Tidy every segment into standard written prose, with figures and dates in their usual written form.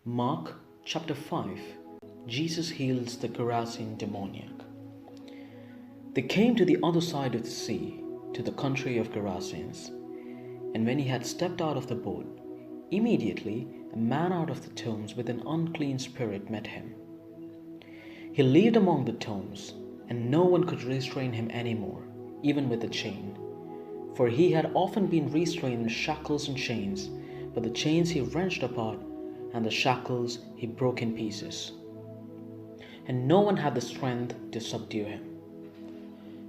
Mark chapter 5. Jesus heals the Gerasene demoniac. They came to the other side of the sea, to the country of Gerasenes. And when he had stepped out of the boat, immediately a man out of the tombs with an unclean spirit met him. He lived among the tombs, and no one could restrain him any more, even with a chain. For he had often been restrained in shackles and chains, but the chains he wrenched apart, and the shackles he broke in pieces. And no one had the strength to subdue him.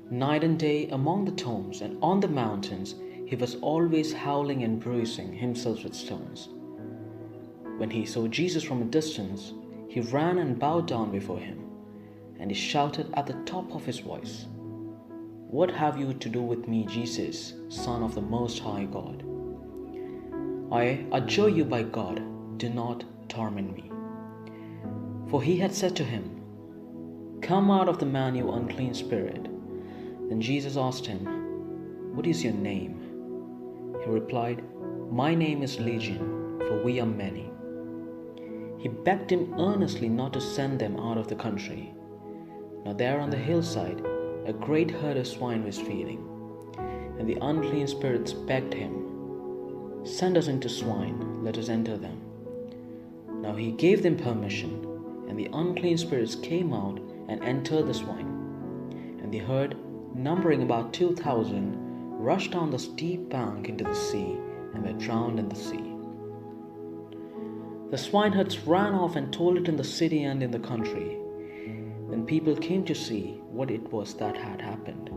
Night and day among the tombs and on the mountains, he was always howling and bruising himself with stones. When he saw Jesus from a distance, he ran and bowed down before him, and he shouted at the top of his voice, "What have you to do with me, Jesus, Son of the Most High God? I adjure you by God, do not torment me." For he had said to him, "Come out of the man, you unclean spirit." Then Jesus asked him, "What is your name?" He replied, "My name is Legion, for we are many." He begged him earnestly not to send them out of the country. Now there on the hillside, a great herd of swine was feeding. And the unclean spirits begged him, "Send us into swine, let us enter them." Now he gave them permission, and the unclean spirits came out and entered the swine. And the herd, numbering about 2,000, rushed down the steep bank into the sea and were drowned in the sea. The swineherds ran off and told it in the city and in the country. Then people came to see what it was that had happened.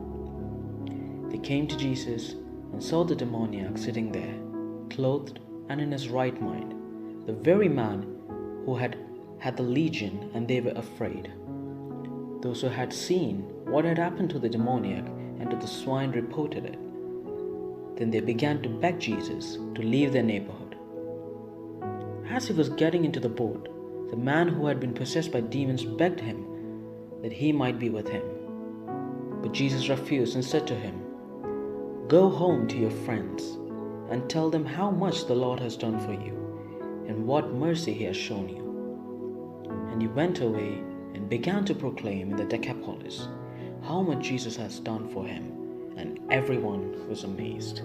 They came to Jesus and saw the demoniac sitting there, clothed and in his right mind, the very man who had the legion, and they were afraid. Those who had seen what had happened to the demoniac and to the swine reported it. Then they began to beg Jesus to leave their neighborhood. As he was getting into the boat, the man who had been possessed by demons begged him that he might be with him. But Jesus refused and said to him, "Go home to your friends and tell them how much the Lord has done for you and what mercy he has shown you." And he went away and began to proclaim in the Decapolis how much Jesus has done for him, and everyone was amazed.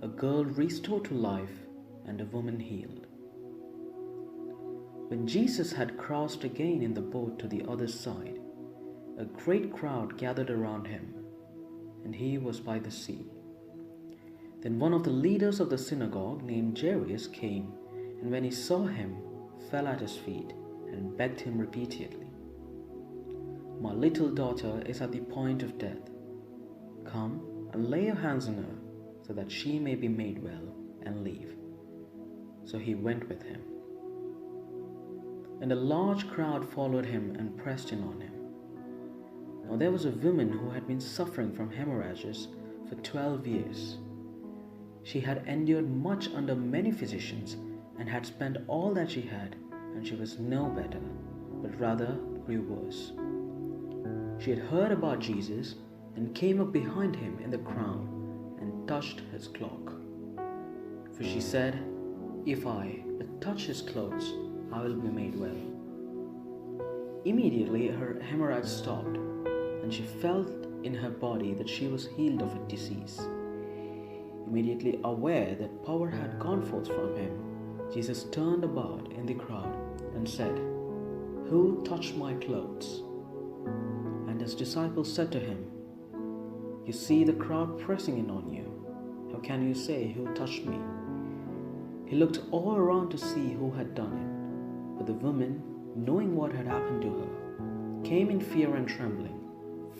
A girl restored to life and a woman healed. When Jesus had crossed again in the boat to the other side, a great crowd gathered around him, and he was by the sea. Then one of the leaders of the synagogue named Jairus came, and when he saw him, fell at his feet and begged him repeatedly, "My little daughter is at the point of death. Come and lay your hands on her, so that she may be made well and live." So he went with him. And a large crowd followed him and pressed in on him. Now there was a woman who had been suffering from hemorrhages for 12 years. She had endured much under many physicians and had spent all that she had, and she was no better, but rather grew worse. She had heard about Jesus and came up behind him in the crowd and touched his cloak. For she said, "If I but touch his clothes, I will be made well." Immediately her hemorrhage stopped, and she felt in her body that she was healed of a disease. Immediately aware that power had gone forth from him, Jesus turned about in the crowd and said, "Who touched my clothes?" And his disciples said to him, "You see the crowd pressing in on you. How can you say, 'Who touched me?'" He looked all around to see who had done it. But the woman, knowing what had happened to her, came in fear and trembling,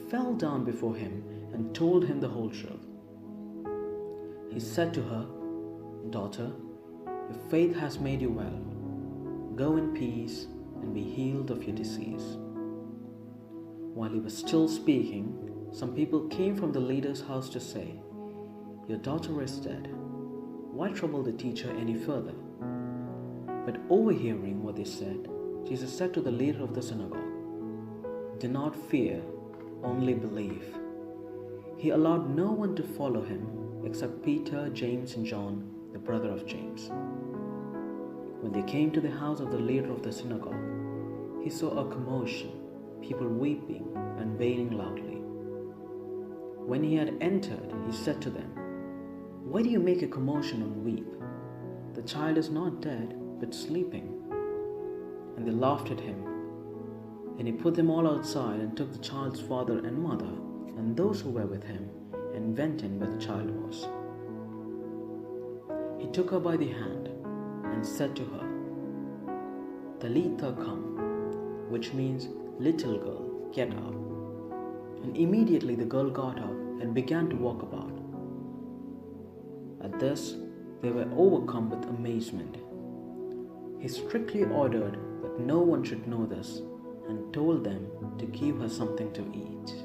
fell down before him, and told him the whole truth. He said to her, "Daughter, your faith has made you well. Go in peace and be healed of your disease." While he was still speaking, some people came from the leader's house to say, "Your daughter is dead. Why trouble the teacher any further?" But overhearing what they said, Jesus said to the leader of the synagogue, "Do not fear, only believe." He allowed no one to follow him except Peter, James, and John, the brother of James. When they came to the house of the leader of the synagogue, he saw a commotion, people weeping and wailing loudly. When he had entered, he said to them, "Why do you make a commotion and weep? The child is not dead, but sleeping." And they laughed at him. And he put them all outside and took the child's father and mother and those who were with him and went in where the child was. He took her by the hand and said to her, "Talitha cum," which means, "Little girl, get up." And immediately the girl got up and began to walk about. At this, they were overcome with amazement. He strictly ordered that no one should know this and told them to give her something to eat.